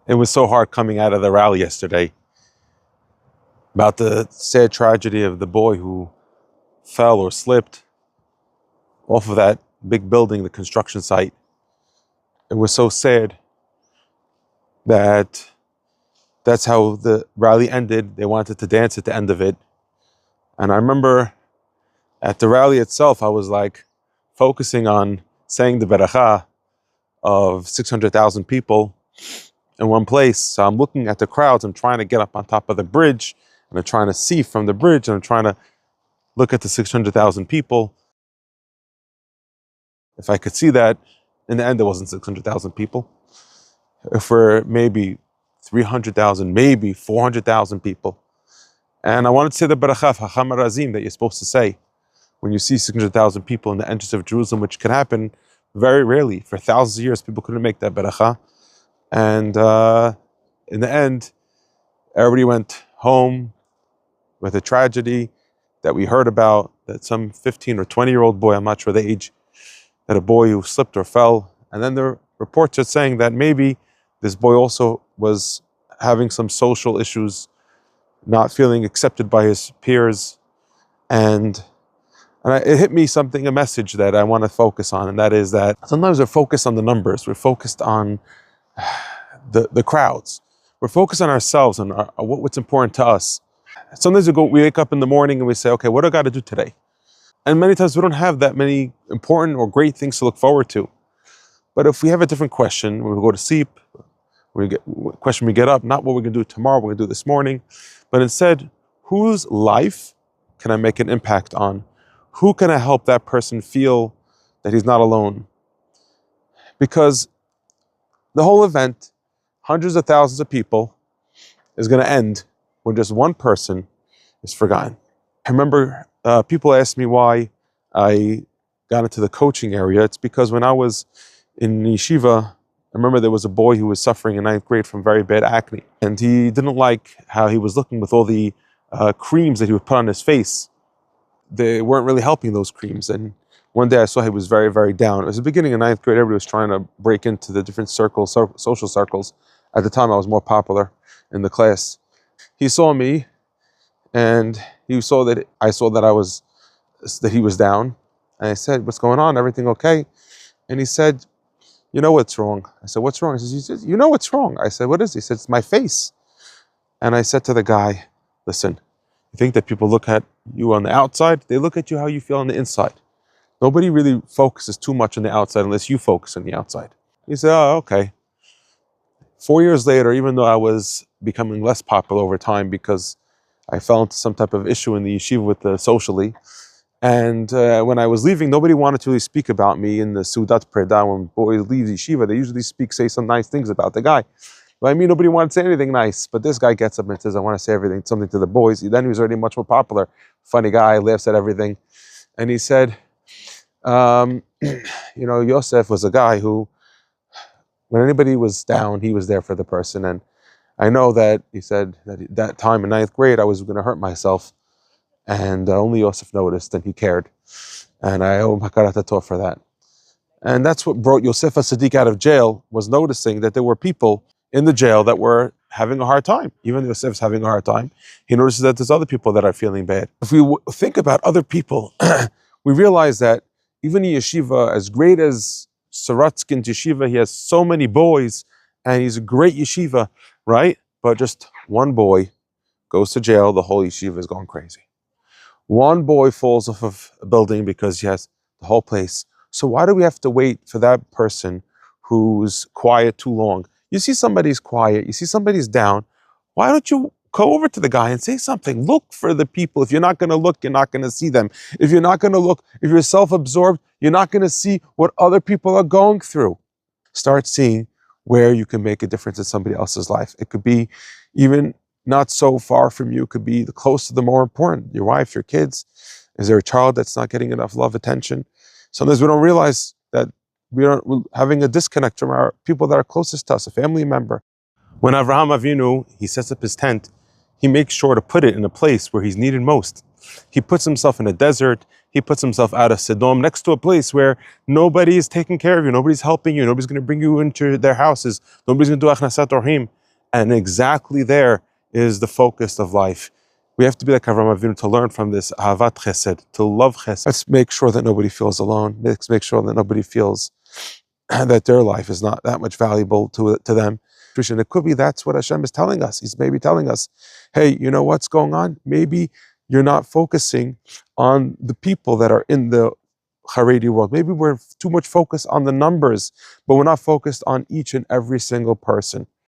It was so hard coming out of the rally yesterday about the sad tragedy of the boy who fell or slipped off of that big building, the construction site. It was so sad that that's how the rally ended. They wanted to dance at the end of it. And I remember at the rally itself, I was like focusing on saying the beracha of 600,000 people in one place. So I'm looking at the crowds. I'm trying to get up on top of the bridge, and I'm trying to see from the bridge, and I'm trying to look at the 600,000 people. If I could see that, in the end, it wasn't 600,000 people. If we're maybe 300,000, maybe 400,000 people. And I wanted to say the beracha Hacham Razim that you're supposed to say when you see 600,000 people in the entrance of Jerusalem, which can happen very rarely. For thousands of years, people couldn't make that beracha. And in the end, everybody went home with a tragedy that we heard about, that some 15 or 20-year-old boy, I'm not sure the age, that a boy who slipped or fell. And then the reports are saying that maybe this boy also was having some social issues, not feeling accepted by his peers. And it hit me something, a message that I want to focus on, and that is that sometimes we're focused on the numbers, we're focused on the crowds, we're focused on ourselves and what's important to us. Sometimes we wake up in the morning and we say, okay, what do I got to do today? And many times we don't have that many important or great things to look forward to. But if we have a different question, when we go to sleep, question we get up, not what we're going to do tomorrow, we're going to do this morning, but instead, whose life can I make an impact on? Who can I help that person feel that he's not alone? Because the whole event, hundreds of thousands of people, is going to end when just one person is forgotten. I remember people asked me why I got into the coaching area. It's because when I was in yeshiva, I remember there was a boy who was suffering in 9th grade from very bad acne. And he didn't like how he was looking with all the creams that he would put on his face. They weren't really helping, those creams. And one day I saw he was very, very down. It was the beginning of 9th grade. Everybody was trying to break into the different circles, social circles. At the time, I was more popular in the class. He saw me, and he saw that that he was down. And I said, "What's going on? Everything okay?" And he said, "You know what's wrong?" I said, "What's wrong?" He says, "You know what's wrong?" I said, "What is it?" He said, "It's my face." And I said to the guy, "Listen, you think that people look at you on the outside? They look at you how you feel on the inside. Nobody really focuses too much on the outside unless you focus on the outside." He said, "Oh, okay." 4 years later, even though I was becoming less popular over time because I fell into some type of issue in the yeshiva with the socially, and when I was leaving, nobody wanted to really speak about me in the Sudat Preda. When boys leave yeshiva, they usually say some nice things about the guy. But I mean, nobody wanted to say anything nice. But this guy gets up and says, "I want to say something to the boys." Then he was already much more popular. Funny guy, laughs at everything. And he said, Yosef was a guy who, when anybody was down, he was there for the person. And I know that, he said, that time in 9th grade, I was going to hurt myself. And only Yosef noticed, and he cared. And I owe him Hakarat Hatov for that. And that's what brought Yosef Sadiq out of jail, was noticing that there were people in the jail that were having a hard time. Even Yosef's having a hard time. He notices that there's other people that are feeling bad. If we think about other people, we realize that even in yeshiva, as great as Saratskin's yeshiva, he has so many boys, and he's a great yeshiva, right? But just one boy goes to jail, the whole yeshiva is going crazy. One boy falls off of a building because he has the whole place. So why do we have to wait for that person who's quiet too long? You see somebody's quiet, you see somebody's down, why don't you go over to the guy and say something? Look for the people. If you're not going to look, you're not going to see them. If you're not going to look, if you're self-absorbed, you're not going to see what other people are going through. Start seeing where you can make a difference in somebody else's life. It could be even not so far from you, could be the close to the more important, your wife, your kids. Is there a child that's not getting enough love, attention? Sometimes we don't realize that we're having a disconnect from our people that are closest to us, a family member. When Avraham Avinu, he sets up his tent, he makes sure to put it in a place where he's needed most. He puts himself in a desert. He puts himself out of Sodom, next to a place where nobody is taking care of you, nobody's helping you, nobody's going to bring you into their houses, nobody's going to do achnasat orhim. And exactly there is the focus of life. We have to be like Avraham Avinu to learn from this ahavat chesed, to love chesed. Let's make sure that nobody feels alone. Let's make sure that nobody feels that their life is not that much valuable to them. And it could be that's what Hashem is telling us. He's maybe telling us, hey, you know what's going on? Maybe you're not focusing on the people that are in the Haredi world. Maybe we're too much focused on the numbers, but we're not focused on each and every single person.